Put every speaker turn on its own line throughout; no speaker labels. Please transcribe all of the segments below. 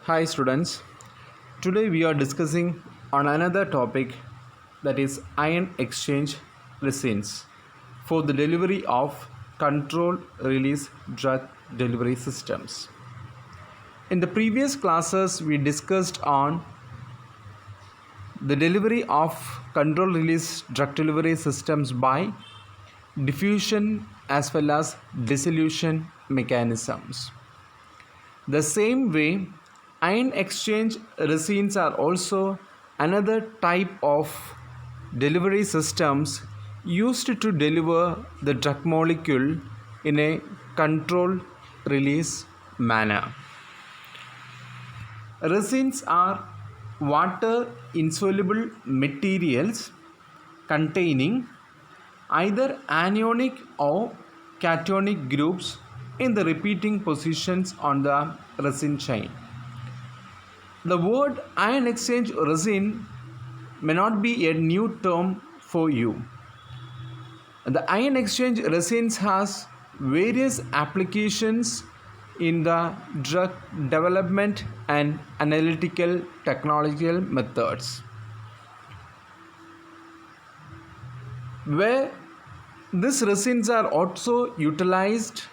Hi students, today we are discussing on another topic, that is ion exchange resins for the delivery of control release drug delivery systems. In the previous classes we discussed on the delivery of control release drug delivery systems by diffusion as well as dissolution mechanisms. The same way, ion exchange resins are also another type of delivery systems used to deliver the drug molecule in a controlled release manner. Resins are water insoluble materials containing either anionic or cationic groups in the repeating positions on the resin chain. The word ion exchange resin may not be a new term for you. The ion exchange resins has various applications in the drug development and analytical technological methods, where these resins are also utilized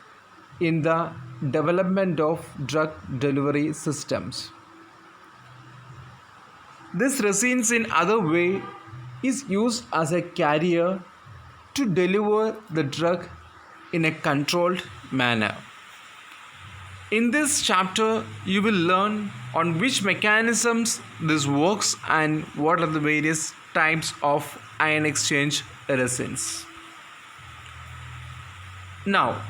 in the development of drug delivery systems. This resins in other way is used as a carrier to deliver the drug in a controlled manner. In this chapter, you will learn on which mechanisms this works and what are the various types of ion exchange resins. Now,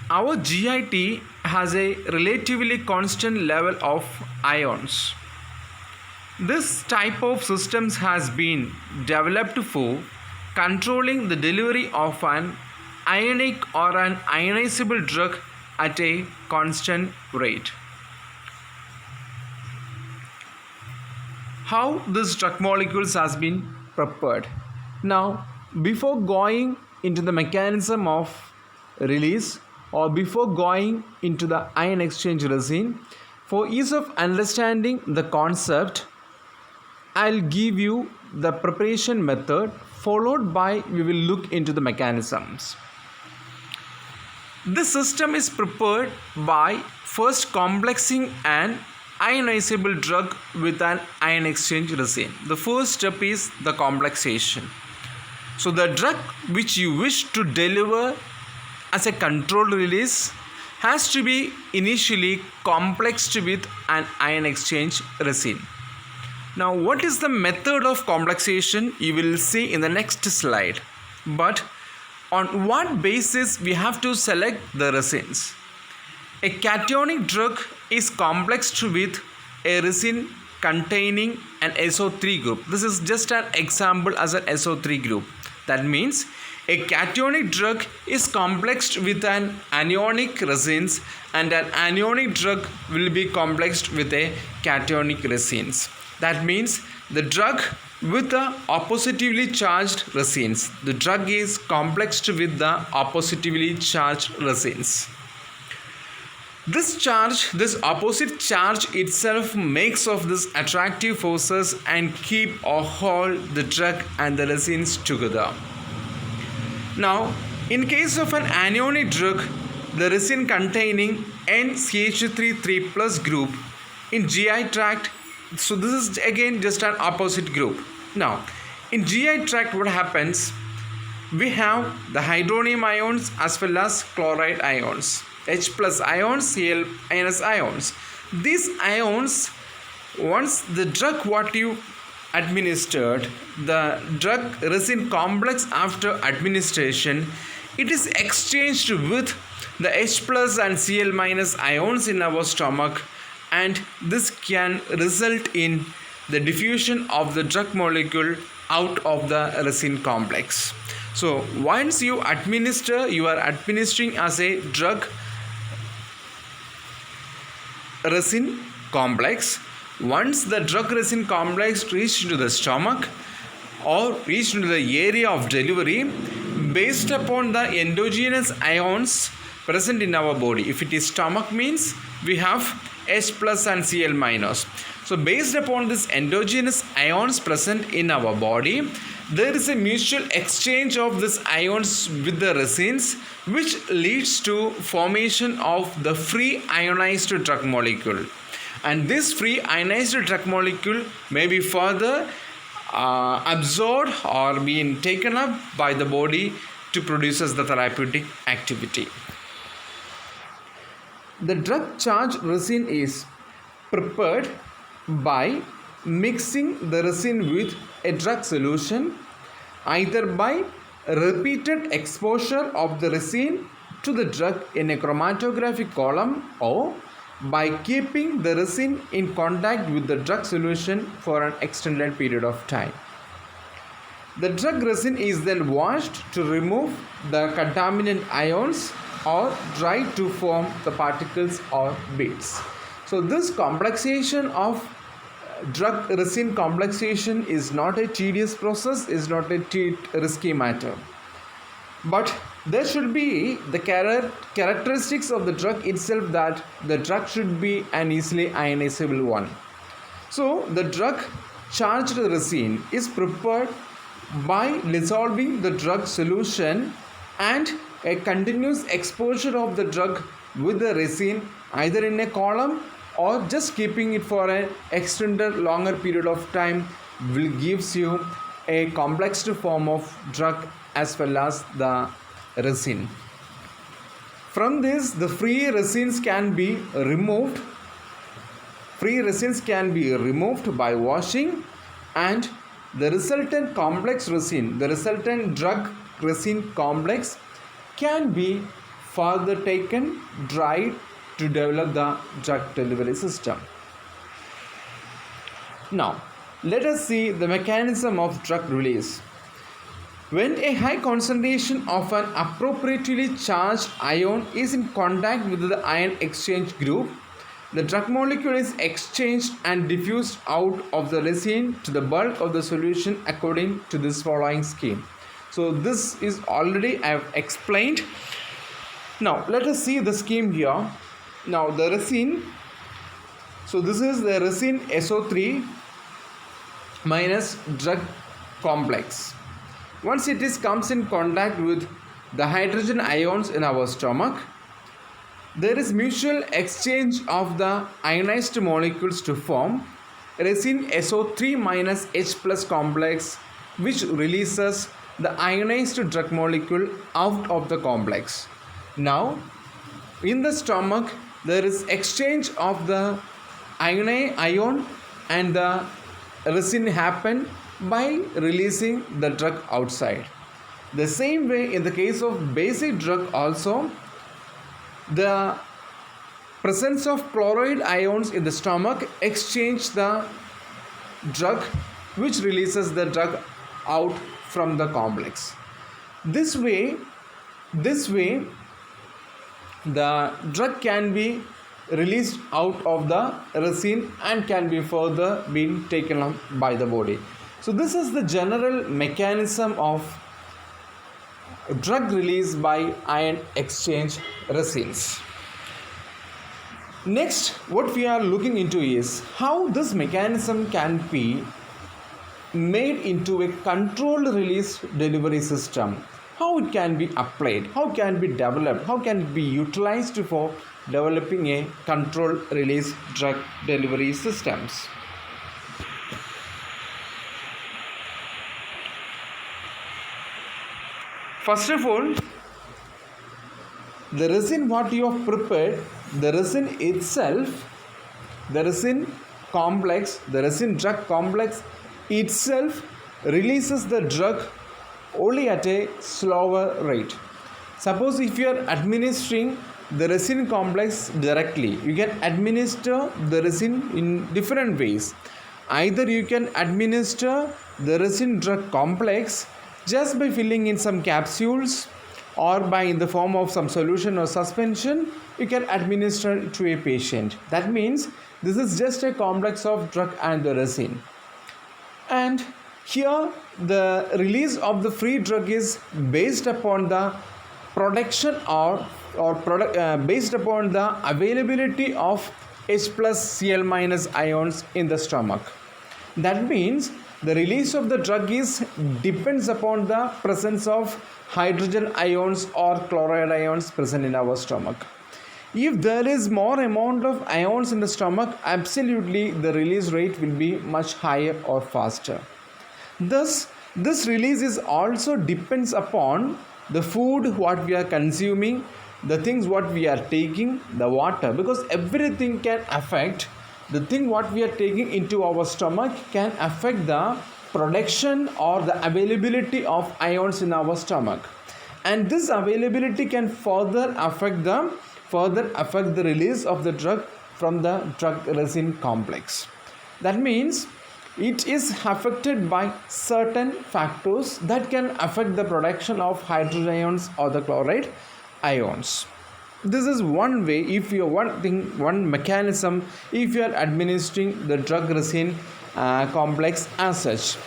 our GIT has a relatively constant level of ions. This type of systems has been developed for controlling the delivery of an ionic or an ionizable drug at a constant rate. How this drug molecules has been prepared. Now, before going into the mechanism of release or before going into the ion exchange resin, for ease of understanding the concept, I'll give you the preparation method, followed by we will look into the mechanisms. This system is prepared by first complexing an ionizable drug with an ion exchange resin. The first step is the complexation. So the drug which you wish to deliver as a controlled release has to be initially complexed with an ion exchange resin. Now, what is the method of complexation? You will see in the next slide. But on what basis we have to select the resins? A cationic drug is complexed with a resin containing an SO3 group. This is just an example as an SO3 group. That means a cationic drug is complexed with an anionic resins, and an anionic drug will be complexed with a cationic resins. That means the drug with the oppositively charged resins. The drug is complexed with the oppositively charged resins. This opposite charge itself makes of these attractive forces and keep or hold the drug and the resins together. Now, in case of an anionic drug, the resin containing NCH3 plus group in GI tract, so this is again just an opposite group. Now, in GI tract what happens? We have the hydronium ions as well as chloride ions, H plus ions, Cl minus ions. These ions, once the drug what you administered, the drug resin complex after administration, it is exchanged with the H plus and Cl minus ions in our stomach, and this can result in the diffusion of the drug molecule out of the resin complex. So once you administer, you are administering as a drug resin complex. Once the drug resin complex reached into the stomach or reached into the area of delivery, based upon the endogenous ions present in our body, if it is stomach means we have H plus and Cl minus. So based upon this endogenous ions present in our body, there is a mutual exchange of these ions with the resins, which leads to formation of the free ionized drug molecule. And this free ionized drug molecule may be further absorbed or being taken up by the body to produce the therapeutic activity. The drug charged resin is prepared by mixing the resin with a drug solution, either by repeated exposure of the resin to the drug in a chromatographic column, or by keeping the resin in contact with the drug solution for an extended period of time. The drug resin is then washed to remove the contaminant ions or dried to form the particles or beads. So this complexation of drug resin complexation is not a tedious process, is not a risky matter. But there should be the characteristics of the drug itself, that the drug should be an easily ionizable one. So the drug charged resin is prepared by dissolving the drug solution and a continuous exposure of the drug with the resin, either in a column or just keeping it for an extended longer period of time, will gives you a complex form of drug as well as the resin. From this, the free resins can be removed. Free resins can be removed by washing, and the resultant complex resin, the resultant drug resin complex, can be further taken, dried to develop the drug delivery system. Now, let us see the mechanism of drug release. When a high concentration of an appropriately charged ion is in contact with the ion exchange group, the drug molecule is exchanged and diffused out of the resin to the bulk of the solution according to this following scheme. So this is already I have explained. Now let us see the scheme here. Now the resin, so this is the resin SO3 minus drug complex. Once it comes in contact with the hydrogen ions in our stomach, there is mutual exchange of the ionized molecules to form resin SO3 minus H plus complex, which releases the ionized drug molecule out of the complex. Now, in the stomach, there is exchange of the ion and the resin happen by releasing the drug outside. The same way in the case of basic drug also, the presence of chloride ions in the stomach exchange the drug, which releases the drug out from the complex. This way the drug can be released out of the resin and can be further being taken up by the body. So this is the general mechanism of drug release by ion exchange resins. Next, what we are looking into is how this mechanism can be made into a controlled release delivery system. How it can be applied, how can be developed, how can it be utilized for developing a controlled release drug delivery systems. First of all, the resin what you have prepared, the resin itself, the resin complex, the resin drug complex itself releases the drug only at a slower rate. Suppose if you are administering the resin complex directly, you can administer the resin in different ways. Either you can administer the resin drug complex just by filling in some capsules, or by in the form of some solution or suspension, you can administer it to a patient. That means this is just a complex of drug and the resin. And here the release of the free drug is based upon the production or based upon the availability of H plus Cl minus ions in the stomach. That means the release of the drug is depends upon the presence of hydrogen ions or chloride ions present in our stomach. If there is more amount of ions in the stomach, absolutely the release rate will be much higher or faster. Thus, this release is also depends upon the food what we are consuming, the things what we are taking, the water, because everything can affect the thing what we are taking into our stomach can affect the production or the availability of ions in our stomach, and this availability can further affect the release of the drug from the drug resin complex. That means it is affected by certain factors that can affect the production of hydrogen ions or the chloride ions. This is one way, if you one mechanism, if you are administering the drug resin complex as such.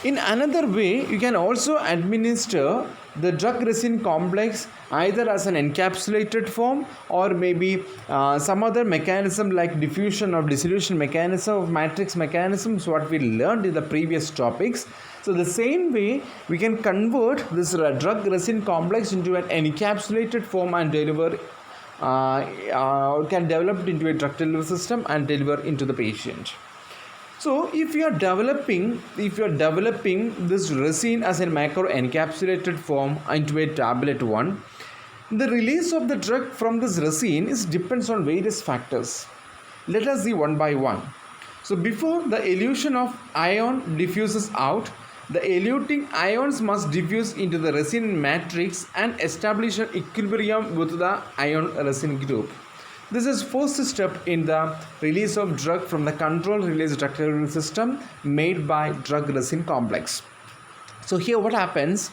In another way, you can also administer the drug resin complex either as an encapsulated form or maybe some other mechanism like diffusion or dissolution mechanism of matrix mechanisms what we learned in the previous topics. So the same way we can convert this drug resin complex into an encapsulated form and deliver can develop into a drug delivery system and deliver into the patient. So if you are developing this resin as a macro encapsulated form into a tablet one, the release of the drug from this resin depends on various factors. Let us see one by one. So before the elution of ion diffuses out, the eluting ions must diffuse into the resin matrix and establish an equilibrium with the ion resin group. This is first step in the release of drug from the controlled release drug delivery system made by drug resin complex. So here what happens,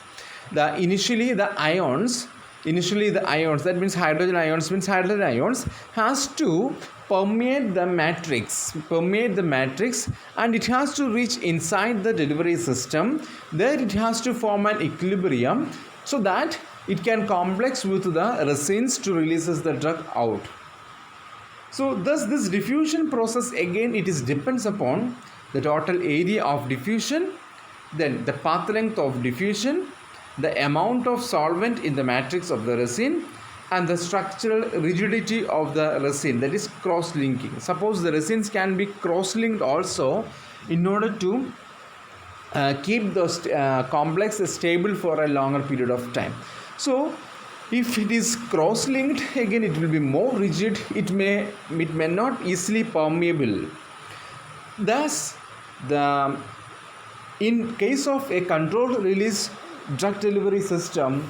initially the ions, that means hydrogen ions has to permeate the matrix and it has to reach inside the delivery system. There it has to form an equilibrium so that it can complex with the resins to releases the drug out. So thus this diffusion process again it is depends upon the total area of diffusion, then the path length of diffusion, the amount of solvent in the matrix of the resin, and the structural rigidity of the resin, that is cross linking. Suppose the resins can be cross linked also in order to keep the complex stable for a longer period of time. So if it is cross linked, again it will be more rigid, it may not easily permeable. Thus in case of a controlled release drug delivery system,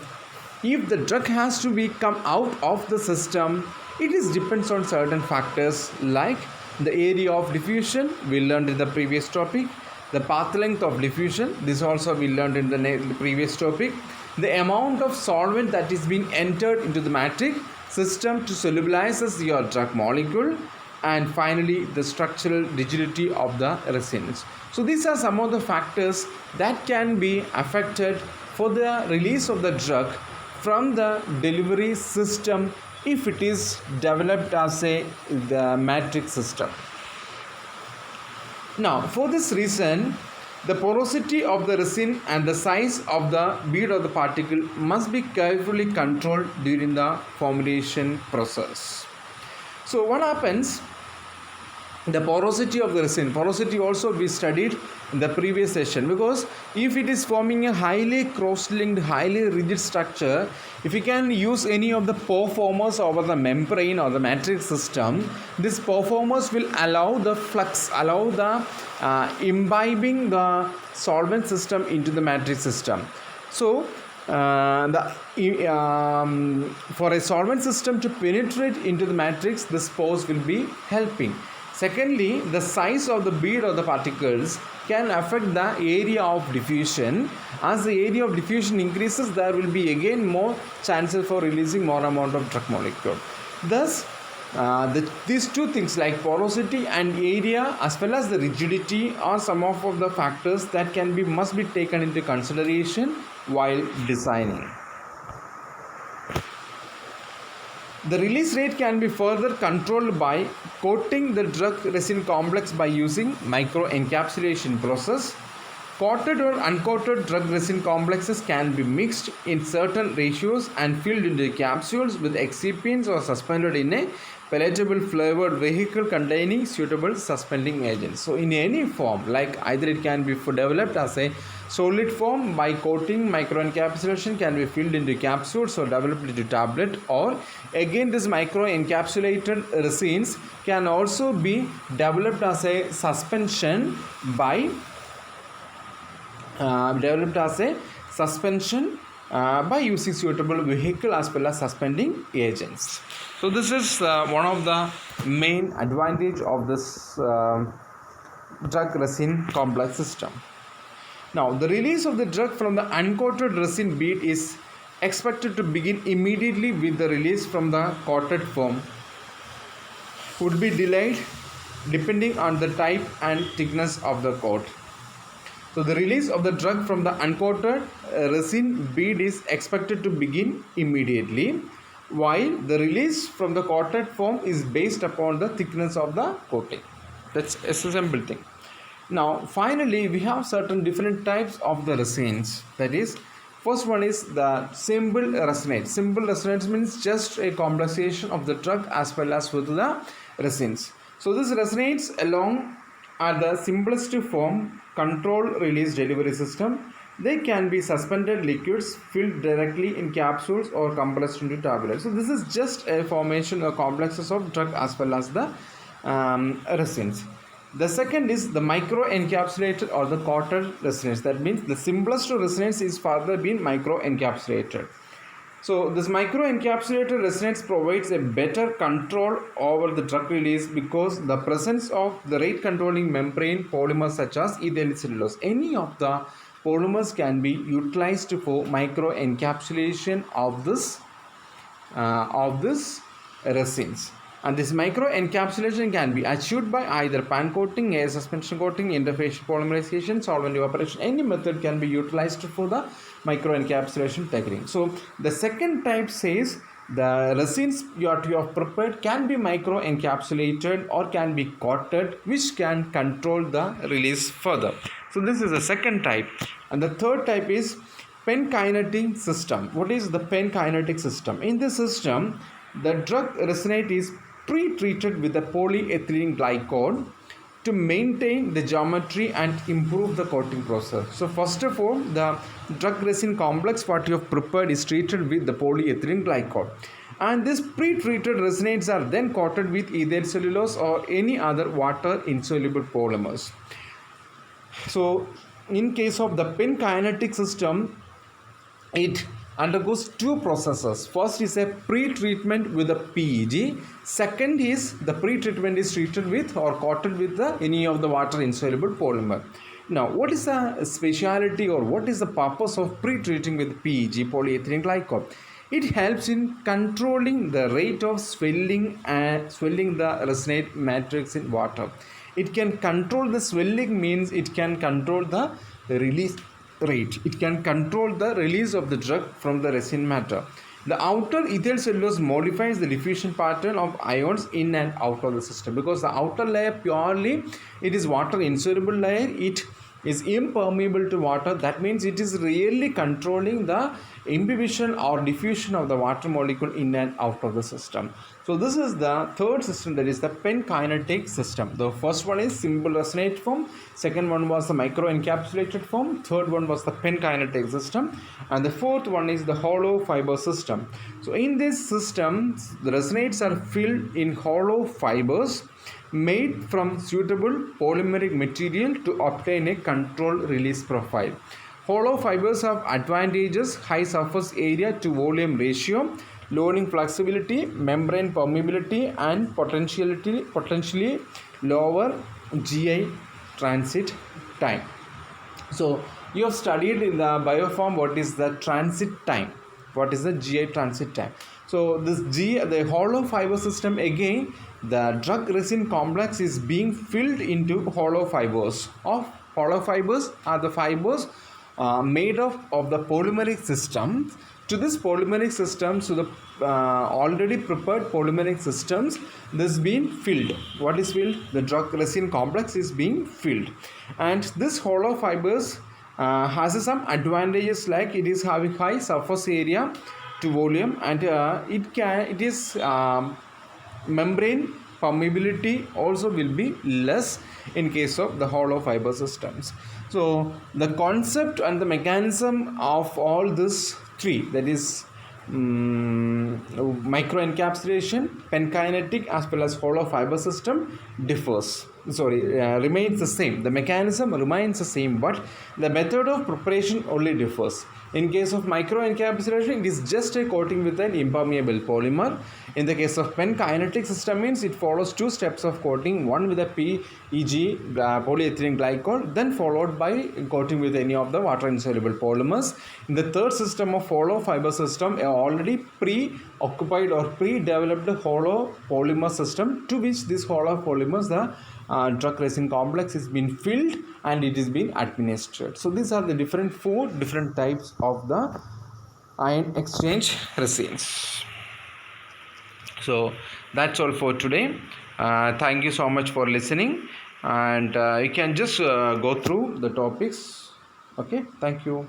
if the drug has to be come out of the system, it depends on certain factors like the area of diffusion we learned in the previous topic, the path length of diffusion, this also we learned in the previous topic, the amount of solvent that is being entered into the matrix system to solubilize your drug molecule, and finally the structural rigidity of the resins. So these are some of the factors that can be affected for the release of the drug from the delivery system if it is developed as the matrix system. Now for this reason, the porosity of the resin and the size of the bead of the particle must be carefully controlled during the formulation process. So what happens? The porosity of the resin, porosity also we studied in the previous session, because if it is forming a highly cross-linked, highly rigid structure, if you can use any of the pore formers over the membrane or the matrix system, this pore formers will allow the flux, allow the imbibing the solvent system into the matrix system. So for a solvent system to penetrate into the matrix, the pores will be helping. Secondly, the size of the bead of the particles can affect the area of diffusion. As the area of diffusion increases, there will be again more chances for releasing more amount of drug molecule. Thus, these two things like porosity and area as well as the rigidity are some of the factors that must be taken into consideration while designing. The release rate can be further controlled by coating the drug resin complex by using microencapsulation process. Coated or uncoated drug resin complexes can be mixed in certain ratios and filled into capsules with excipients or suspended in a palatable flavored vehicle containing suitable suspending agents. So in any form, like either it can be developed as a solid form by coating, microencapsulation can be filled into capsules or developed into tablet, or again this microencapsulated resins can also be developed as a suspension by by using suitable vehicle as well as suspending agents. So this is one of the main advantage of this drug resin complex system. Now the release of the drug from the uncoated resin bead is expected to begin immediately, with the release from the coated form would be delayed depending on the type and thickness of the coat. So the release of the drug from the uncoated resin bead is expected to begin immediately, while the release from the coated form is based upon the thickness of the coating. That's a simple thing. Now finally we have certain different types of the resins. That is, first one is the simple resinate. Simple resinate means just a complexation of the drug as well as with the resins. So this resinates along are the simplest form control release delivery system. They can be suspended liquids filled directly in capsules or compressed into tablets. So this is just a formation or complexes of drug as well as the resins. The second is the micro encapsulated or the coated resins. That means the simplest resins is further being micro encapsulated. So this microencapsulated resinates provides a better control over the drug release because the presence of the rate controlling membrane polymers such as ethyl cellulose. Any of the polymers can be utilized for microencapsulation of this resins. And this microencapsulation can be achieved by either pan coating, air suspension coating, interfacial polymerization, solvent evaporation. Any method can be utilized for the microencapsulation technique. So the second type says the resins you have prepared can be microencapsulated or can be coated, which can control the release further. So this is the second type. And the third type is pen kinetic system. What is the pen kinetic system? In this system, the drug resinate is pre-treated with a polyethylene glycol to maintain the geometry and improve the coating process. So first of all, the drug resin complex what you have prepared is treated with the polyethylene glycol, and these pre-treated resinates are then coated with either cellulose or any other water insoluble polymers. So in case of the pen kinetic system, it undergoes two processes. First is a pre-treatment with a PEG. Second is the pre-treatment is treated with or coated with any of the water insoluble polymer. Now, what is the speciality or what is the purpose of pre-treating with PEG, polyethylene glycol? It helps in controlling the rate of swelling and swelling the resinate matrix in water. It can control the swelling, means it can control the release rate. It can control the release of the drug from the resin matter. The outer ethyl cellulose modifies the diffusion pattern of ions in and out of the system, because the outer layer purely it is water insoluble layer. It is impermeable to water. That means it is really controlling the imbibition or diffusion of the water molecule in and out of the system. So this is the third system, that is the pen kinetic system. The first one is simple resinate form, second one was the micro encapsulated form, third one was the pen kinetic system, and the fourth one is the hollow fiber system. So in this system, the resinates are filled in hollow fibers made from suitable polymeric material to obtain a controlled release profile. Hollow fibers have advantages: high surface area to volume ratio, loading flexibility, membrane permeability, and potentially lower GI transit time. So you have studied in the bioform what is the transit time, what is the GI transit time. So this the hollow fiber system, again the drug resin complex is being filled into hollow fibers. Hollow fibers are the fibers made of the polymeric system. to this polymeric system, so the already prepared polymeric systems, this being filled. What is filled? The drug resin complex is being filled, and this hollow fibers has some advantages, like it is having high surface area to volume, and it is membrane permeability also will be less in case of the hollow fiber systems. So the concept and the mechanism of all this three, that is microencapsulation, penkinetic, as well as hollow fiber system, remains the same. The mechanism remains the same, but the method of preparation only differs. In case of microencapsulation, it is just a coating with an impermeable polymer. In the case of penkinetic system, means it follows two steps of coating, one with a PEG, polyethylene glycol, then followed by coating with any of the water insoluble polymers. In the third system of hollow fiber system, already pre-occupied or pre-developed hollow polymer system, to which this hollow polymers, the drug resin complex is being filled and it is being administered. So these are the four different types of the ion exchange resins. So that's all for today. Thank you so much for listening, and you can just go through the topics. Okay, thank you.